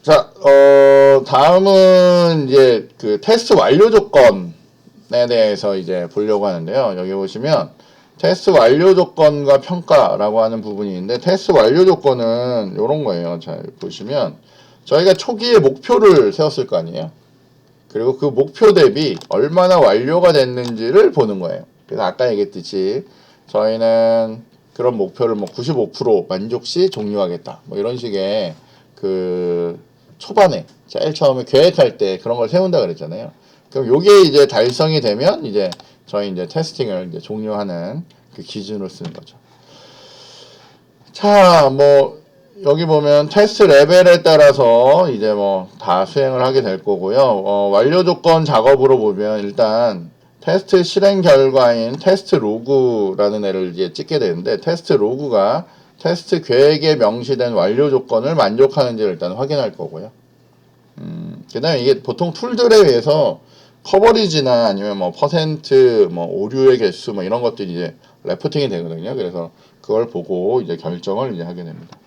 자, 다음은 이제 그 테스트 완료 조건에 대해서 이제 보려고 하는데요. 여기 보시면 테스트 완료 조건과 평가라고 하는 부분이 있는데, 테스트 완료 조건은 이런 거예요. 자, 보시면 저희가 초기에 목표를 세웠을 거 아니에요. 그리고 그 목표 대비 얼마나 완료가 됐는지를 보는 거예요. 그래서 아까 얘기했듯이 저희는 그런 목표를 뭐 95% 만족 시 종료하겠다. 뭐 이런 식의 그 초반에 제일 처음에 계획할 때 그런 걸 세운다 그랬잖아요. 그럼 요게 이제 달성이 되면 이제 저희 이제 테스팅을 이제 종료하는 그 기준으로 쓰는 거죠. 자, 뭐 여기 보면 테스트 레벨에 따라서 이제 뭐 다 수행을 하게 될 거고요. 완료 조건 작업으로 보면 일단 테스트 실행 결과인 테스트 로그라는 애를 이제 찍게 되는데, 테스트 로그가 테스트 계획에 명시된 완료 조건을 만족하는지를 일단 확인할 거고요. 그 다음에 이게 보통 툴들에 의해서 커버리지나 아니면 뭐 퍼센트, 뭐 오류의 개수, 뭐 이런 것들이 이제 레포팅이 되거든요. 그래서 그걸 보고 이제 결정을 이제 하게 됩니다.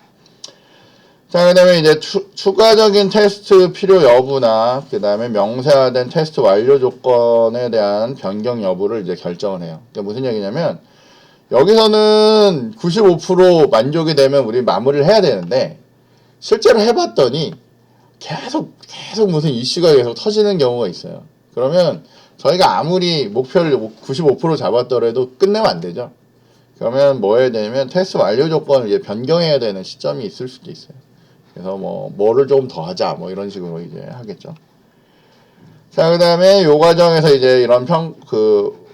자, 그 다음에 이제 추가적인 테스트 필요 여부나, 그 다음에 명세화된 테스트 완료 조건에 대한 변경 여부를 이제 결정을 해요. 그러니까 무슨 얘기냐면, 여기서는 95% 만족이 되면 우리 마무리를 해야 되는데, 실제로 해봤더니, 계속 무슨 이슈가 계속 터지는 경우가 있어요. 그러면 저희가 아무리 목표를 95% 잡았더라도 끝내면 안 되죠. 그러면 뭐 해야 되냐면 테스트 완료 조건을 이제 변경해야 되는 시점이 있을 수도 있어요. 그래서 뭐를 조금 더 하자, 뭐 이런 식으로 이제 하겠죠. 자, 그 다음에 요 과정에서 이제 이런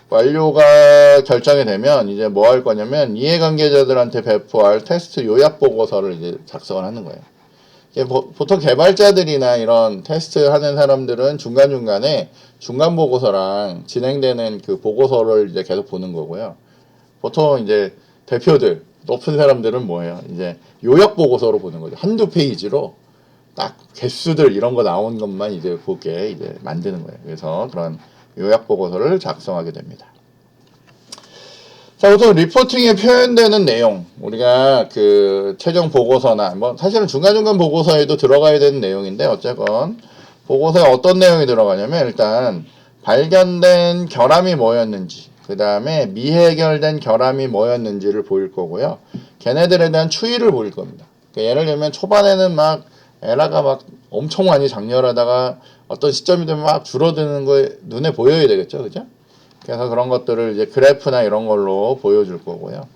완료가 결정이 되면 이제 뭐 할 거냐면 이해관계자들한테 배포할 테스트 요약 보고서를 이제 작성을 하는 거예요. 보통 개발자들이나 이런 테스트 하는 사람들은 중간중간에 중간 보고서랑 진행되는 그 보고서를 이제 계속 보는 거고요. 보통 이제 대표들, 높은 사람들은 뭐예요? 이제 요약 보고서로 보는 거죠. 한두 페이지로 딱 개수들 이런 거 나온 것만 이제 보게 이제 만드는 거예요. 그래서 그런 요약 보고서를 작성하게 됩니다. 자, 우선 리포팅에 표현되는 내용, 우리가 그 최종 보고서나 뭐 사실은 중간중간 보고서에도 들어가야 되는 내용인데, 어쨌건 보고서에 어떤 내용이 들어가냐면 일단 발견된 결함이 뭐였는지, 그 다음에 미해결된 결함이 뭐였는지를 보일 거고요. 걔네들에 대한 추이를 보일 겁니다. 그러니까 예를 들면 초반에는 막 에러가 막 엄청 많이 장렬하다가 어떤 시점이 되면 막 줄어드는 거 눈에 보여야 되겠죠, 그죠? 그래서 그런 것들을 이제 그래프나 이런 걸로 보여줄 거고요.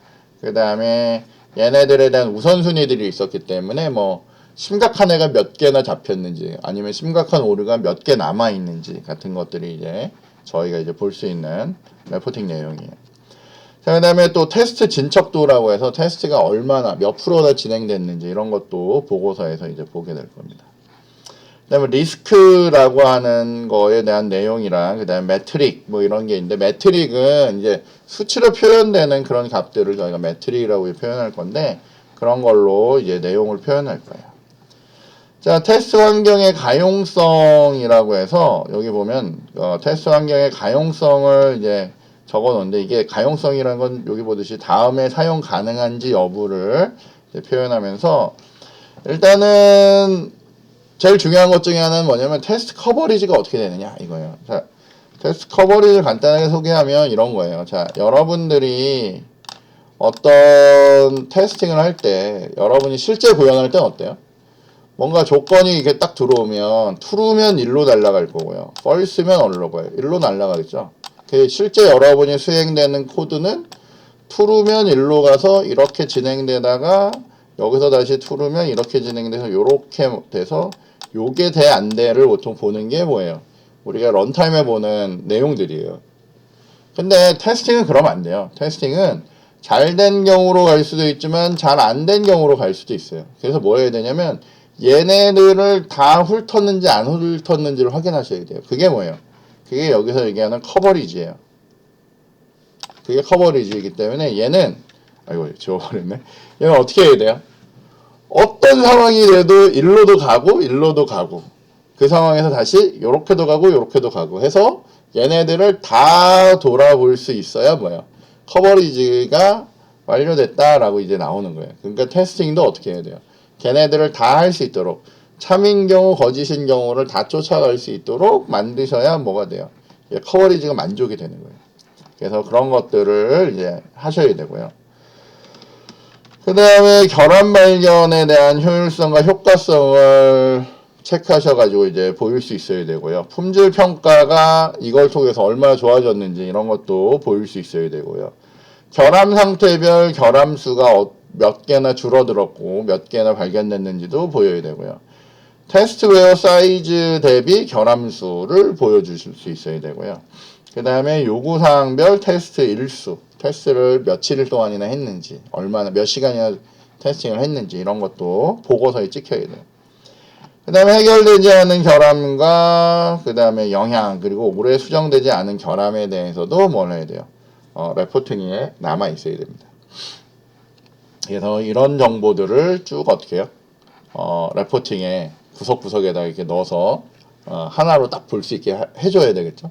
그 다음에 얘네들에 대한 우선순위들이 있었기 때문에 뭐 심각한 애가 몇 개나 잡혔는지, 아니면 심각한 오류가 몇 개 남아 있는지 같은 것들이 이제 저희가 이제 볼 수 있는 레포팅 내용이에요. 자, 그 다음에 또 테스트 진척도라고 해서 테스트가 얼마나 몇 프로나 진행됐는지 이런 것도 보고서에서 이제 보게 될 겁니다. 그 다음에 리스크라고 하는 거에 대한 내용이랑, 그 다음에 매트릭 뭐 이런 게 있는데, 매트릭은 이제 수치로 표현되는 그런 값들을 저희가 매트릭이라고 표현할 건데, 그런 걸로 이제 내용을 표현할 거예요. 자, 테스트 환경의 가용성이라고 해서 여기 보면 테스트 환경의 가용성을 이제 적어 놓은데, 이게 가용성이라는 건 여기 보듯이 다음에 사용 가능한지 여부를 이제 표현하면서, 일단은 제일 중요한 것 중에 하나는 뭐냐면 테스트 커버리지가 어떻게 되느냐 이거예요. 자, 테스트 커버리지를 간단하게 소개하면 이런 거예요. 자, 여러분들이 어떤 테스팅을 할 때, 여러분이 실제 구현할 때는 어때요? 뭔가 조건이 이게 딱 들어오면 true면 1로 날아갈 거고요. false면 어디로 가요? 1로 날아가겠죠. 실제 여러분이 수행되는 코드는 true면 1로 가서 이렇게 진행되다가 여기서 다시 true면 이렇게 진행돼서 요렇게 돼서 요게 돼 안 돼를 보통 보는 게 뭐예요? 우리가 런타임에 보는 내용들이에요. 근데 테스팅은 그러면 안 돼요. 테스팅은 잘 된 경우로 갈 수도 있지만 잘 안 된 경우로 갈 수도 있어요. 그래서 뭐 해야 되냐면 얘네들을 다 훑었는지 안 훑었는지를 확인하셔야 돼요. 그게 뭐예요? 그게 여기서 얘기하는 커버리지예요. 그게 커버리지이기 때문에 얘는, 아이고 지워버렸네. 얘는 어떻게 해야 돼요? 어떤 상황이 돼도 일로도 가고 일로도 가고, 그 상황에서 다시 요렇게도 가고 요렇게도 가고 해서 얘네들을 다 돌아볼 수 있어야 뭐예요? 커버리지가 완료됐다라고 이제 나오는 거예요. 그러니까 테스팅도 어떻게 해야 돼요? 걔네들을 다 할 수 있도록 참인 경우, 거짓인 경우를 다 쫓아갈 수 있도록 만드셔야 뭐가 돼요? 커버리지가 만족이 되는 거예요. 그래서 그런 것들을 이제 하셔야 되고요. 그 다음에 결함 발견에 대한 효율성과 효과성을 체크하셔가지고 이제 보일 수 있어야 되고요. 품질 평가가 이걸 통해서 얼마나 좋아졌는지 이런 것도 보일 수 있어야 되고요. 결함 상태별 결함 수가 몇 개나 줄어들었고 몇 개나 발견됐는지도 보여야 되고요. 테스트웨어 사이즈 대비 결함 수를 보여주실 수 있어야 되고요. 그 다음에 요구사항별 테스트 일수, 테스트를 며칠 동안이나 했는지, 얼마나 몇 시간이나 테스팅을 했는지 이런 것도 보고서에 찍혀야 돼요. 그 다음에 해결되지 않은 결함과 그 다음에 영향, 그리고 오래 수정되지 않은 결함에 대해서도 뭘 해야 돼요? 레포팅에 남아 있어야 됩니다. 그래서 이런 정보들을 쭉 어떻게 해요? 레포팅에 구석구석에다 이렇게 넣어서 하나로 딱 볼 수 있게 해줘야 되겠죠.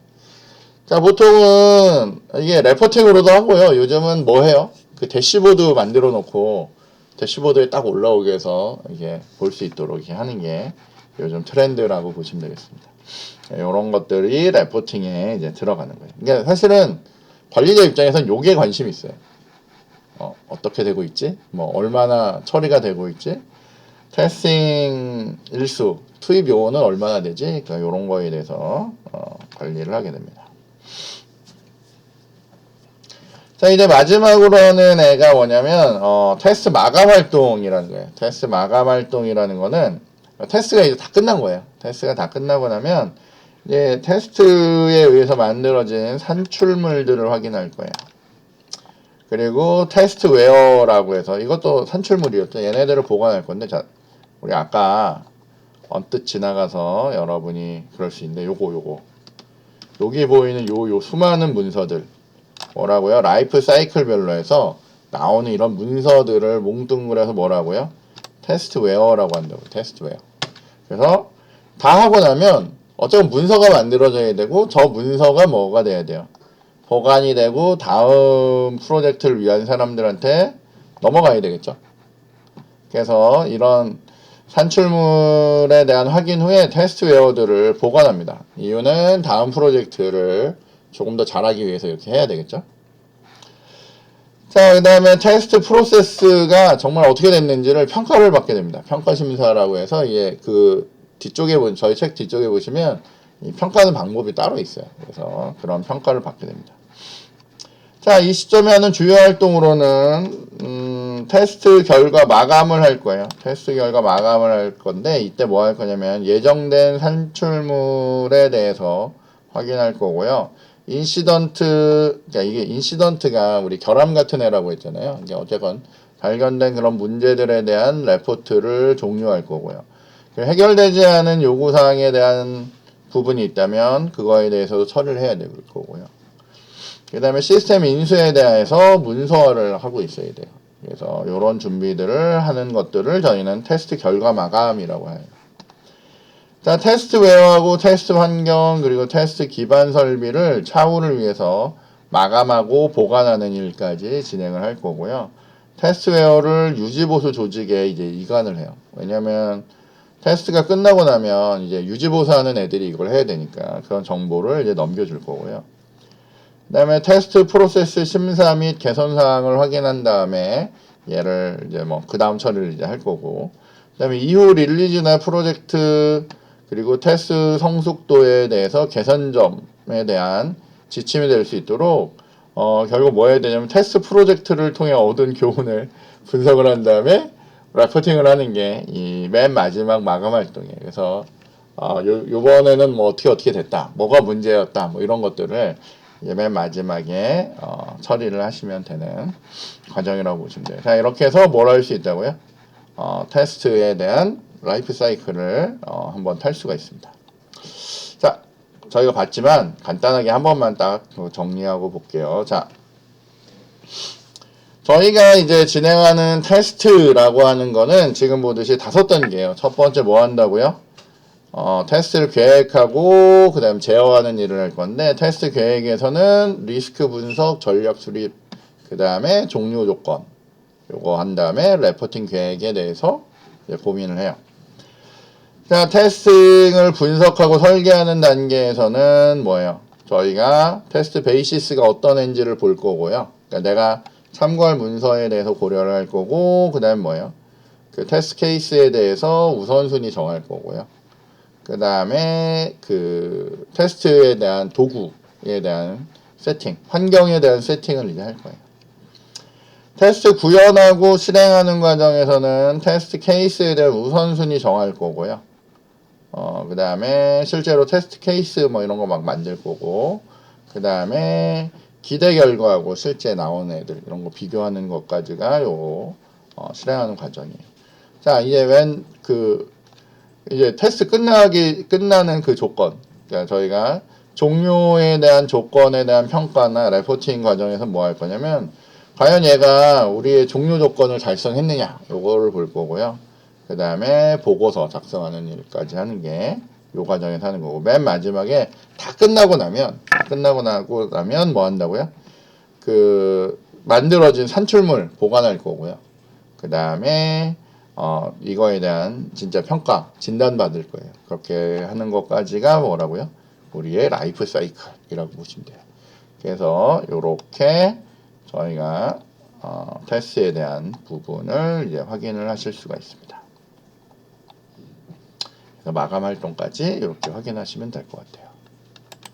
자, 보통은 이게 레포팅으로도 하고요. 요즘은 뭐 해요? 그 대시보드 만들어 놓고 대시보드에 딱 올라오게 해서 이게 볼 수 있도록 이렇게 하는 게 요즘 트렌드라고 보시면 되겠습니다. 이런 것들이 레포팅에 이제 들어가는 거예요. 그러니까 사실은 관리자 입장에서는 요게 관심이 있어요. 어떻게 되고 있지? 뭐 얼마나 처리가 되고 있지? 테스팅 일수, 투입 요원은 얼마나 되지? 그러니까 이런 거에 대해서 관리를 하게 됩니다. 자, 이제 마지막으로는 애가 뭐냐면 테스트 마감 활동이라는 거예요. 테스트 마감 활동이라는 거는 테스트가 이제 다 끝난 거예요. 테스트가 다 끝나고 나면 이제 테스트에 의해서 만들어진 산출물들을 확인할 거예요. 그리고 테스트웨어라고 해서 이것도 산출물이었죠. 얘네들을 보관할 건데, 자, 우리 아까 언뜻 지나가서 여러분이 그럴 수 있는데 요거 여기 보이는 요 수많은 문서들 뭐라고요? 라이프 사이클별로 해서 나오는 이런 문서들을 뭉뚱그려서 뭐라고요? 테스트웨어라고 한다고. 테스트웨어. 그래서 다 하고 나면 어쩌면 문서가 만들어져야 되고 저 문서가 뭐가 돼야 돼요? 보관이 되고 다음 프로젝트를 위한 사람들한테 넘어가야 되겠죠. 그래서 이런 산출물에 대한 확인 후에 테스트웨어들을 보관합니다. 이유는 다음 프로젝트를 조금 더 잘하기 위해서 이렇게 해야 되겠죠. 자, 그 다음에 테스트 프로세스가 정말 어떻게 됐는지를 평가를 받게 됩니다. 평가심사라고 해서 이게 그 뒤쪽에 저희 책 뒤쪽에 보시면 이 평가하는 방법이 따로 있어요. 그래서 그런 평가를 받게 됩니다. 자, 이 시점에 하는 주요 활동으로는 테스트 결과 마감을 할 거예요. 테스트 결과 마감을 할 건데 이때 뭐 할 거냐면 예정된 산출물에 대해서 확인할 거고요. 인시던트, 그러니까 이게 인시던트가 우리 결함 같은 애라고 했잖아요. 이게 어쨌건 발견된 그런 문제들에 대한 레포트를 종료할 거고요. 해결되지 않은 요구사항에 대한 부분이 있다면 그거에 대해서도 처리를 해야 될 거고요. 그 다음에 시스템 인수에 대해서 문서화를 하고 있어야 돼요. 그래서 이런 준비들을 하는 것들을 저희는 테스트 결과 마감이라고 해요. 자, 테스트웨어하고 테스트 환경 그리고 테스트 기반 설비를 차후를 위해서 마감하고 보관하는 일까지 진행을 할 거고요. 테스트웨어를 유지보수 조직에 이제 이관을 해요. 왜냐면 테스트가 끝나고 나면 이제 유지보수하는 애들이 이걸 해야 되니까 그런 정보를 이제 넘겨줄 거고요. 그 다음에 테스트 프로세스 심사 및 개선 사항을 확인한 다음에 얘를 이제 뭐 그 다음 처리를 이제 할 거고, 그 다음에 이후 릴리즈나 프로젝트 그리고 테스트 성숙도에 대해서 개선점에 대한 지침이 될 수 있도록 결국 뭐 해야 되냐면 테스트 프로젝트를 통해 얻은 교훈을 분석을 한 다음에 레포팅을 하는 게 이 맨 마지막 마감 활동이에요. 그래서 요번에는 뭐 어떻게 됐다, 뭐가 문제였다, 뭐 이런 것들을 이제 맨 마지막에 처리를 하시면 되는 과정이라고 보시면 돼요. 자, 이렇게 해서 뭘 할 수 있다고요? 테스트에 대한 라이프 사이클을 한번 탈 수가 있습니다. 자, 저희가 봤지만 간단하게 한 번만 딱 정리하고 볼게요. 자, 저희가 이제 진행하는 테스트라고 하는 거는 지금 보듯이 5단계예요. 첫 번째 뭐 한다고요? 테스트를 계획하고 그 다음 제어하는 일을 할 건데, 테스트 계획에서는 리스크 분석, 전략 수립, 그 다음에 종료 조건 요거 한 다음에 레포팅 계획에 대해서 이제 고민을 해요. 자, 테스팅을 분석하고 설계하는 단계에서는 뭐예요? 저희가 테스트 베이시스가 어떤 앤지를 볼 거고요. 그러니까 내가 참고할 문서에 대해서 고려를 할 거고, 그 다음 뭐예요? 그 테스트 케이스에 대해서 우선순위 정할 거고요. 그 다음에 그 테스트에 대한 도구에 대한 세팅, 환경에 대한 세팅을 이제 할 거예요. 테스트 구현하고 실행하는 과정에서는 테스트 케이스에 대한 우선순위 정할 거고요. 그 다음에 실제로 테스트 케이스 뭐 이런 거 막 만들 거고, 그 다음에 기대 결과하고 실제 나온 애들 이런 거 비교하는 것까지가 실행하는 과정이에요. 자, 이제 이제 테스트 끝나는 그 조건. 그러니까 저희가 종료에 대한 조건에 대한 평가나 레포팅 과정에서 뭐 할 거냐면, 과연 얘가 우리의 종료 조건을 달성했느냐, 요거를 볼 거고요. 그 다음에 보고서 작성하는 일까지 하는 게 요 과정에서 하는 거고, 맨 마지막에 다 끝나고 나면 뭐 한다고요? 그 만들어진 산출물 보관할 거고요. 그 다음에 이거에 대한 진짜 평가, 진단받을 거예요. 그렇게 하는 것까지가 뭐라고요? 우리의 라이프 사이클이라고 보시면 돼요. 그래서 요렇게 저희가 테스트에 대한 부분을 이제 확인을 하실 수가 있습니다. 그래서 마감 활동까지 이렇게 확인하시면 될 것 같아요.